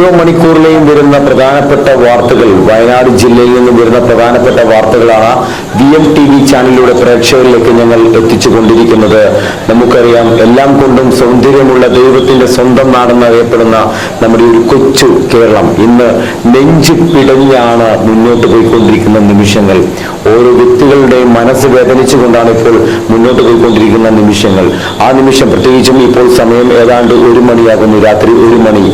ഓരോ മണിക്കൂറിലെയും വരുന്ന പ്രധാനപ്പെട്ട വാർത്തകൾ, വയനാട് ജില്ലയിൽ നിന്നും വരുന്ന പ്രധാനപ്പെട്ട വാർത്തകളാണ് VMTV ചാനലിലൂടെ പ്രേക്ഷകരിലേക്ക് ഞങ്ങൾ എത്തിച്ചുകൊണ്ടിരിക്കുന്നത്. നമുക്കറിയാം, എല്ലാം കൊണ്ടും സൗന്ദര്യമുള്ള ദൈവത്തിന്റെ സ്വന്തം നാടെന്ന് അറിയപ്പെടുന്ന നമ്മുടെ ഒരു കൊച്ചു കേരളം ഇന്ന് നെഞ്ചു പിടഞ്ഞാണ് മുന്നോട്ട് പോയിക്കൊണ്ടിരിക്കുന്ന നിമിഷങ്ങൾ. ഓരോ വ്യക്തികളുടെയും മനസ്സ് വേദനിച്ചുകൊണ്ടാണ് ഇപ്പോൾ മുന്നോട്ട് പോയിക്കൊണ്ടിരിക്കുന്ന നിമിഷങ്ങൾ. ആ നിമിഷം, പ്രത്യേകിച്ചും ഇപ്പോൾ സമയം ഏതാണ്ട് 1 മണിയാകുന്നു, രാത്രി 1 മണി.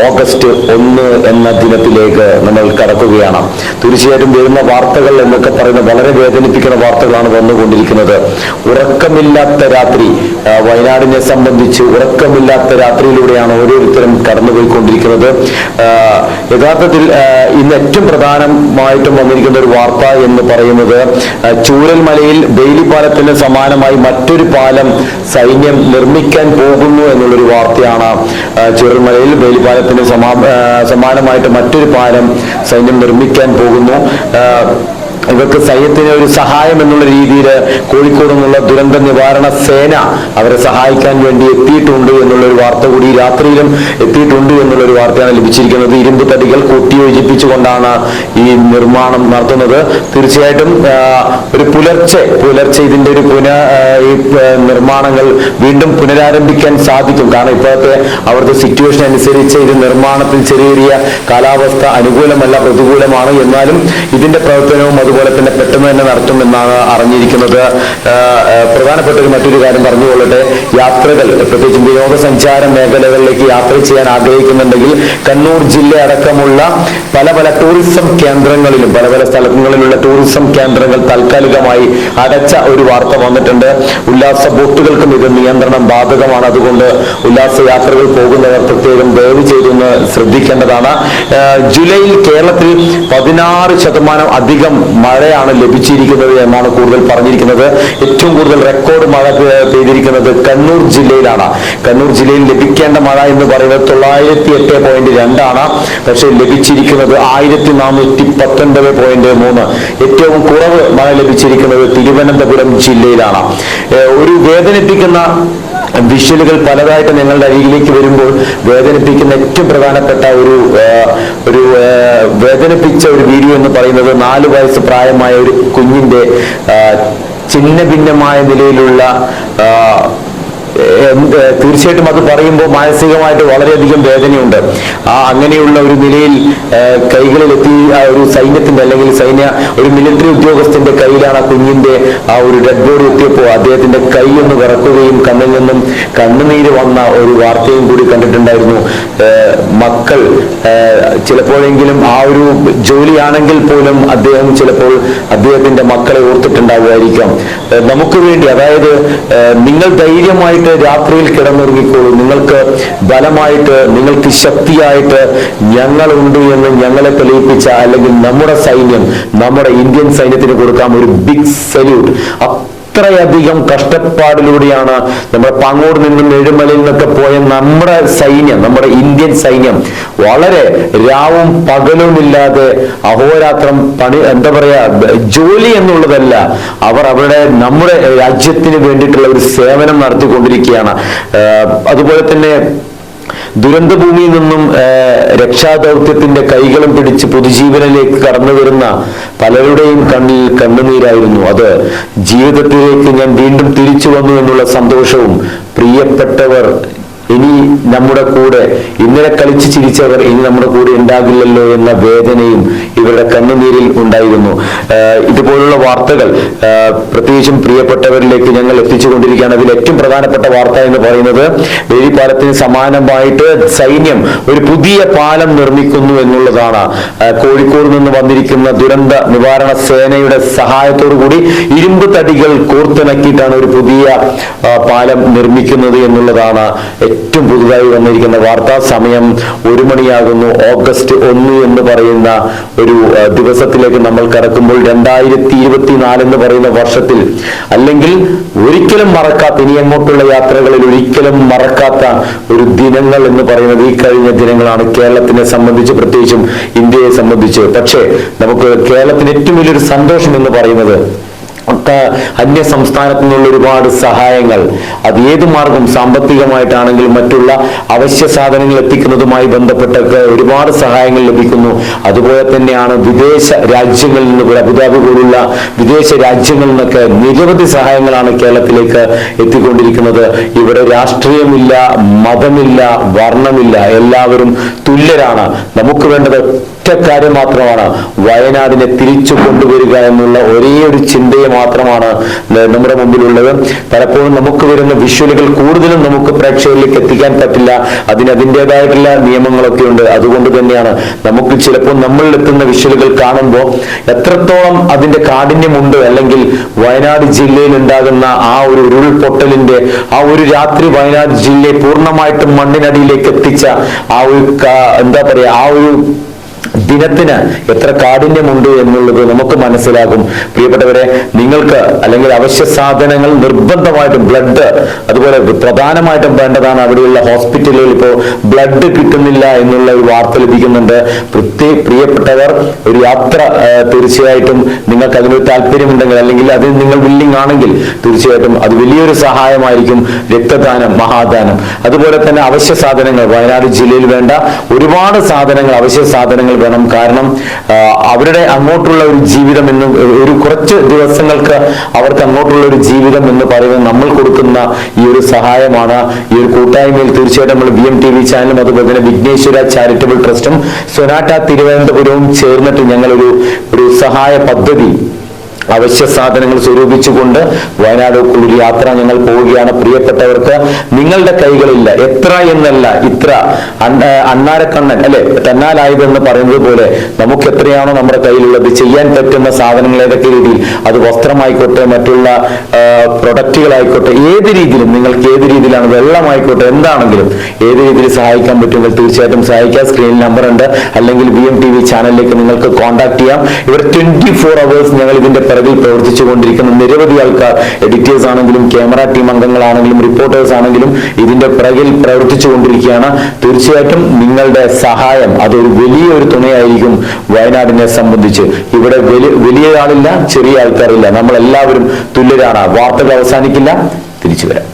ഓഗസ്റ്റ് 1 എന്ന ദിനത്തിലേക്ക് നമ്മൾ കടക്കുകയാണ്. തീർച്ചയായിട്ടും വരുന്ന വാർത്തകൾ എന്നൊക്കെ പറയുന്ന വളരെ വേദനിപ്പിക്കുന്ന വാർത്തകളാണ് വന്നുകൊണ്ടിരിക്കുന്നത്. ഉറക്കമില്ലാത്ത രാത്രി, വയനാടിനെ സംബന്ധിച്ച് ഉറക്കമില്ലാത്ത രാത്രിയിലൂടെയാണ് ഓരോരുത്തരും കടന്നുപോയിക്കൊണ്ടിരിക്കുന്നത്. യഥാർത്ഥത്തിൽ ഇന്ന് ഏറ്റവും പ്രധാനമായിട്ടും വന്നിരിക്കുന്ന ഒരു വാർത്ത എന്ന് പറയുന്നത്, ചൂരൽമലയിൽ ബെയിലി പാലത്തിന് സമാനമായി മറ്റൊരു പാലം സൈന്യം നിർമ്മിക്കാൻ പോകുന്നു എന്നുള്ളൊരു വാർത്തയാണ്. ചൂരൽമലയിൽ ബെയിലി പാലത്തിന് സമാനമായിട്ട് മറ്റൊരു പാലം സൈന്യം നിർമ്മിക്കാൻ പോകുന്നു. ഇവർക്ക് സൈന്യത്തിന് ഒരു സഹായം എന്നുള്ള രീതിയിൽ കോഴിക്കോട് നിന്നുള്ള ദുരന്ത നിവാരണ സേന അവരെ സഹായിക്കാൻ വേണ്ടി എത്തിയിട്ടുണ്ട് എന്നുള്ളൊരു വാർത്ത കൂടി രാത്രിയിലും എത്തിയിട്ടുണ്ട് എന്നുള്ളൊരു വാർത്തയാണ് ലഭിച്ചിരിക്കുന്നത്. ഇരുമ്പ് തടികൾ കൂട്ടിയോജിപ്പിച്ചുകൊണ്ടാണ് ഈ നിർമ്മാണം നടത്തുന്നത്. തീർച്ചയായിട്ടും ഒരു പുലർച്ചെ ഇതിന്റെ ഒരു നിർമ്മാണങ്ങൾ വീണ്ടും പുനരാരംഭിക്കാൻ സാധിക്കും. കാരണം ഇപ്പോഴത്തെ അവിടുത്തെ സിറ്റുവേഷൻ അനുസരിച്ച് ഇത് നിർമ്മാണത്തിൽ ചെറിയ കാലാവസ്ഥ അനുകൂലമല്ല, പ്രതികൂലമാണ്. എന്നാലും ഇതിന്റെ പ്രവർത്തനവും അതുപോലെ തന്നെ പെട്ടെന്ന് തന്നെ നടത്തുമെന്നാണ് അറിഞ്ഞിരിക്കുന്നത്. പ്രധാനപ്പെട്ട മറ്റൊരു കാര്യം പറഞ്ഞുകൊള്ളട്ടെ. യാത്രകൾ, പ്രത്യേകിച്ചും വിനോദസഞ്ചാര മേഖലകളിലേക്ക് യാത്ര ചെയ്യാൻ ആഗ്രഹിക്കുന്നുണ്ടെങ്കിൽ കണ്ണൂർ ജില്ല അടക്കമുള്ള പല ടൂറിസം കേന്ദ്രങ്ങളിലും പല സ്ഥലങ്ങളിലുള്ള ടൂറിസം കേന്ദ്രങ്ങൾ താൽക്കാലികമായി അടച്ച ഒരു വാർത്ത വന്നിട്ടുണ്ട്. ഉല്ലാസ ബോട്ടുകൾക്കും ഇത് നിയന്ത്രണം ബാധകമാണ്. അതുകൊണ്ട് ഉല്ലാസ യാത്രകൾ പോകുന്നവർ പ്രത്യേകം ദയവ് ചെയ്തൊന്ന് ശ്രദ്ധിക്കേണ്ടതാണ്. ജൂലൈയിൽ കേരളത്തിൽ 16% അധികം മഴയാണ് ലഭിച്ചിരിക്കുന്നത് എന്നാണ് കൂടുതൽ പറഞ്ഞിരിക്കുന്നത്. ഏറ്റവും കൂടുതൽ റെക്കോർഡ് മഴ പെയ്തിരിക്കുന്നത് കണ്ണൂർ ജില്ലയിലാണ്. കണ്ണൂർ ജില്ലയിൽ ലഭിക്കേണ്ട മഴ എന്ന് പറയുന്നത് 908.2 പക്ഷേ ലഭിച്ചിരിക്കുന്നത് 1419.3. ഏറ്റവും കുറവ് മഴ ലഭിച്ചിരിക്കുന്നത് തിരുവനന്തപുരം ജില്ലയിലാണ്. ഒരു വേദനിപ്പിക്കുന്ന വിഷ്വലുകൾ പലതായിട്ട് ഞങ്ങളുടെ അരികിലേക്ക് വരുമ്പോൾ വേദനിപ്പിക്കുന്ന ഏറ്റവും പ്രധാനപ്പെട്ട ഒരു വേദനിപ്പിച്ച ഒരു വീഡിയോ എന്ന് പറയുന്നത് 4 വയസ്സ് പ്രായമായ ഒരു കുഞ്ഞിന്റെ ഛിന്ന ഭിന്നമായ നിലയിലുള്ള തീർച്ചയായിട്ടും അത് പറയുമ്പോൾ മാനസികമായിട്ട് വളരെയധികം വേദനയുണ്ട്. അങ്ങനെയുള്ള ഒരു നിലയിൽ കൈകളിൽ എത്തി ഒരു സൈന്യത്തിന്റെ അല്ലെങ്കിൽ ഒരു മിലിറ്ററി ഉദ്യോഗസ്ഥന്റെ കയ്യിലാണ് ആ കുഞ്ഞിന്റെ ആ ഒരു ഡെഡ് ബോഡി എത്തിയപ്പോൾ അദ്ദേഹത്തിന്റെ കൈ ഒന്ന് വിറക്കുകയും കണ്ണിൽ നിന്നും കണ്ണുനീര് വന്ന ഒരു വാർത്തയും കൂടി കണ്ടിട്ടുണ്ടായിരുന്നു. മക്കൾ ചിലപ്പോഴെങ്കിലും ആ ഒരു ജോലിയാണെങ്കിൽ പോലും അദ്ദേഹം ചിലപ്പോൾ അദ്ദേഹത്തിന്റെ മക്കളെ ഓർത്തിട്ടുണ്ടാവുമായിരിക്കാം. നമുക്ക് വേണ്ടി, അതായത് നിങ്ങൾ ധൈര്യമായിട്ട് രാത്രിയിൽ കിടന്നുറങ്ങിക്കോളൂ, നിങ്ങൾക്ക് ബലമായിട്ട്, നിങ്ങൾക്ക് ശക്തിയായിട്ട് ഞങ്ങളുണ്ട് എന്ന് ഞങ്ങളെ തെളിയിപ്പിച്ച അല്ലെങ്കിൽ നമ്മുടെ സൈന്യം, നമ്മുടെ ഇന്ത്യൻ സൈന്യത്തിന് കൊടുക്കാം ഒരു ബിഗ് സല്യൂട്ട്. അത്രയധികം കഷ്ടപ്പാടിലൂടെയാണ് നമ്മുടെ പാങ്ങോട് നിന്നും ഏഴുമലയിൽ നിന്നൊക്കെ പോയ നമ്മുടെ സൈന്യം, നമ്മുടെ ഇന്ത്യൻ സൈന്യം വളരെ രാവും പകലുമില്ലാതെ അഹോരാത്രം ജോലി എന്നുള്ളതല്ല, അവർ നമ്മുടെ രാജ്യത്തിന് വേണ്ടിയിട്ടുള്ള ഒരു സേവനം നടത്തിക്കൊണ്ടിരിക്കുകയാണ്. അതുപോലെ തന്നെ ദുരന്തഭൂമിയിൽ നിന്നും രക്ഷാദൗത്യത്തിന്റെ കൈകളും പിടിച്ച് പൊതുജീവനിലേക്ക് കടന്നു വരുന്ന പലരുടെയും കണ്ണിൽ കണ്ണുനീരായിരുന്നു. അത് ജീവിതത്തിലേക്ക് ഞാൻ വീണ്ടും തിരിച്ചു വന്നു എന്നുള്ള സന്തോഷവും, പ്രിയപ്പെട്ടവർ ഇനി നമ്മുടെ കൂടെ, ഇന്നലെ കളിച്ച് ചിരിച്ചവർ ഇനി നമ്മുടെ കൂടെ ഉണ്ടാകില്ലല്ലോ എന്ന വേദനയും ഇവരുടെ കണ്ണുനീരിൽ ഉണ്ടായിരുന്നു. ഇതുപോലുള്ള വാർത്തകൾ പ്രത്യേകിച്ചും പ്രിയപ്പെട്ടവരിലേക്ക് ഞങ്ങൾ എത്തിച്ചുകൊണ്ടിരിക്കുകയാണ്. അതിൽ ഏറ്റവും പ്രധാനപ്പെട്ട വാർത്ത എന്ന് പറയുന്നത്, ബെയിലി പാലത്തിന് സമാനമായിട്ട് സൈന്യം ഒരു പുതിയ പാലം നിർമ്മിക്കുന്നു എന്നുള്ളതാണ്. കോഴിക്കോട് നിന്ന് വന്നിരിക്കുന്ന ദുരന്ത നിവാരണ സേനയുടെ സഹായത്തോടു കൂടി ഇരുമ്പ് തടികൾ കോർത്തിണക്കിയിട്ടാണ് ഒരു പുതിയ പാലം നിർമ്മിക്കുന്നത് എന്നുള്ളതാണ് ഏറ്റവും പുതുതായി വന്നിരിക്കുന്ന വാർത്ത. സമയം 1 മണിയാകുന്നു. ഓഗസ്റ്റ് 1 എന്ന് പറയുന്ന ഒരു ദിവസത്തിലേക്ക് നമ്മൾ കടക്കുമ്പോൾ 2024 എന്ന് പറയുന്ന വർഷത്തിൽ, അല്ലെങ്കിൽ ഒരിക്കലും മറക്കാത്ത, ഇനി അങ്ങോട്ടുള്ള യാത്രകളിൽ ഒരിക്കലും മറക്കാത്ത ഒരു ദിനങ്ങൾ എന്ന് പറയുന്നത് ഈ കഴിഞ്ഞ ദിനങ്ങളാണ് കേരളത്തിനെ സംബന്ധിച്ച്, പ്രത്യേകിച്ചും ഇന്ത്യയെ സംബന്ധിച്ച്. പക്ഷേ നമുക്ക് കേരളത്തിന് ഏറ്റവും വലിയൊരു സന്തോഷം എന്ന് പറയുന്നത് അന്യ സംസ്ഥാനത്തു നിന്നുള്ള ഒരുപാട് സഹായങ്ങൾ, അത് ഏത് മാർഗം സാമ്പത്തികമായിട്ടാണെങ്കിലും മറ്റുള്ള അവശ്യ സാധനങ്ങൾ എത്തിക്കുന്നതുമായി ബന്ധപ്പെട്ടൊക്കെ ഒരുപാട് സഹായങ്ങൾ ലഭിക്കുന്നു. അതുപോലെ തന്നെയാണ് വിദേശ രാജ്യങ്ങളിൽ നിന്ന്, അബുദാബി പോലുള്ള വിദേശ രാജ്യങ്ങളിൽ നിന്നൊക്കെ നിരവധി സഹായങ്ങളാണ് കേരളത്തിലേക്ക് എത്തിക്കൊണ്ടിരിക്കുന്നത്. ഇവിടെ രാഷ്ട്രീയമില്ല, മതമില്ല, വർണ്ണമില്ല, എല്ലാവരും തുല്യരാണ്. നമുക്ക് വേണ്ടത് ഒറ്റ കാര്യം മാത്രമാണ്, വയനാടിനെ തിരിച്ചു കൊണ്ടുവരിക എന്നുള്ള ഒരേ ഒരു ചിന്തയെ മാത്രമാണ് നമ്മുടെ മുമ്പിലുള്ളത്. പലപ്പോഴും നമുക്ക് വരുന്ന വിഷ്വലുകൾ കൂടുതലും നമുക്ക് പ്രേക്ഷകരിലേക്ക് എത്തിക്കാൻ പറ്റില്ല. അതിൻ്റെതായിട്ടുള്ള നിയമങ്ങളൊക്കെ ഉണ്ട്. അതുകൊണ്ട് തന്നെയാണ് നമുക്ക് ചിലപ്പോൾ നമ്മളിലെത്തുന്ന വിഷ്വലുകൾ കാണുമ്പോൾ എത്രത്തോളം അതിന്റെ കാഠിന്യമുണ്ട്, അല്ലെങ്കിൽ വയനാട് ജില്ലയിൽ ഉണ്ടാകുന്ന ആ ഒരു ഉരുൾപൊട്ടലിന്റെ ആ ഒരു രാത്രി വയനാട് ജില്ലയെ പൂർണ്ണമായിട്ടും മണ്ണിനടിയിലേക്ക് എത്തിച്ച ആ ഒരു എന്താ പറയാ, ആ ഒരു ദിനത്തിന് എത്ര കാഠിന്യമുണ്ട് എന്നുള്ളത് നമുക്ക് മനസ്സിലാകും. പ്രിയപ്പെട്ടവരെ, നിങ്ങൾക്ക് അല്ലെങ്കിൽ അവശ്യ സാധനങ്ങൾ നിർബന്ധമായിട്ടും ബ്ലഡ്, അതുപോലെ പ്രധാനമായിട്ടും വേണ്ടതാണ്. അവിടെയുള്ള ഹോസ്പിറ്റലുകളിൽ ഇപ്പോൾ ബ്ലഡ് കിട്ടുന്നില്ല എന്നുള്ള ഒരു വാർത്ത ലഭിക്കുന്നുണ്ട്. പ്രിയപ്പെട്ടവർ, ഒരു യാത്ര തീർച്ചയായിട്ടും നിങ്ങൾക്ക് അതിനൊരു താല്പര്യമുണ്ടെങ്കിൽ, അല്ലെങ്കിൽ അത് നിങ്ങൾ വില്ലിംഗ് ആണെങ്കിൽ തീർച്ചയായിട്ടും അത് വലിയൊരു സഹായമായിരിക്കും. രക്തദാനം, മഹാദാനം, അതുപോലെ തന്നെ അവശ്യ സാധനങ്ങൾ, വയനാട് ജില്ലയിൽ വേണ്ട ഒരുപാട് സാധനങ്ങൾ, അവശ്യ സാധനങ്ങൾ വേണം. കാരണം അവരുടെ അങ്ങോട്ടുള്ള ഒരു ജീവിതം എന്ന്, ഒരു കുറച്ച് ദിവസങ്ങൾക്ക് അവർക്ക് അങ്ങോട്ടുള്ള ഒരു ജീവിതം എന്ന് പറയുന്നത് നമ്മൾ കൊടുക്കുന്ന ഈ ഒരു സഹായമാണ്. ഈ ഒരു കൂട്ടായ്മയിൽ തീർച്ചയായിട്ടും നമ്മൾ VMTV ചാനലും അതുപോലെ തന്നെ വിഘ്നേശ്വര ചാരിറ്റബിൾ ട്രസ്റ്റും സൊനാറ്റ തിരുവനന്തപുരവും ചേർന്നിട്ട് ഞങ്ങൾ ഒരു സഹായ പദ്ധതി അവശ്യ സാധനങ്ങൾ സ്വരൂപിച്ചുകൊണ്ട് വയനാട് ഒരു യാത്ര ഞങ്ങൾ പോവുകയാണ്. പ്രിയപ്പെട്ടവർക്ക്, നിങ്ങളുടെ കൈകളില്ല, എത്ര എന്നല്ല ഇത്ര, അണ്ണാരക്കണ്ണൻ അല്ലെ തന്നാലായതെന്ന് പറയുന്നത് പോലെ നമുക്ക് എത്രയാണോ നമ്മുടെ കയ്യിലുള്ളത്, ചെയ്യാൻ പറ്റുന്ന സാധനങ്ങൾ ഏതൊക്കെ രീതിയിൽ, അത് വസ്ത്രമായിക്കോട്ടെ, മറ്റുള്ള പ്രൊഡക്റ്റുകളായിക്കോട്ടെ, ഏത് രീതിയിലും നിങ്ങൾക്ക് ഏത് രീതിയിലാണ്, വെള്ളമായിക്കോട്ടെ, എന്താണെങ്കിലും ഏത് രീതിയിൽ സഹായിക്കാൻ പറ്റുമെങ്കിൽ തീർച്ചയായിട്ടും സഹായിക്കാം. സ്ക്രീനിൽ നമ്പർ ഉണ്ട്, അല്ലെങ്കിൽ VMTV ചാനലിലേക്ക് നിങ്ങൾക്ക് കോൺടാക്ട് ചെയ്യാം. ഇവിടെ 24 hours ഞങ്ങൾ ഇതിന്റെ പിറകിൽ പ്രവർത്തിച്ചുകൊണ്ടിരിക്കുന്ന നിരവധി ആൾക്കാർ, എഡിറ്റേഴ്സ് ആണെങ്കിലും ക്യാമറ ടീം അംഗങ്ങളാണെങ്കിലും റിപ്പോർട്ടേഴ്സ് ആണെങ്കിലും ഇതിന്റെ പിറകിൽ പ്രവർത്തിച്ചുകൊണ്ടിരിക്കുകയാണ്. തീർച്ചയായിട്ടും നിങ്ങളുടെ സഹായം അതൊരു വലിയൊരു തുണയായിരിക്കും വയനാടിനെ സംബന്ധിച്ച്. ഇവിടെ വലിയ ആളില്ല, ചെറിയ ആൾക്കാരില്ല, നമ്മളെല്ലാവരും തുല്യരാണ്. വാർത്തകൾ അവസാനിക്കില്ല, തിരിച്ചു വരാം.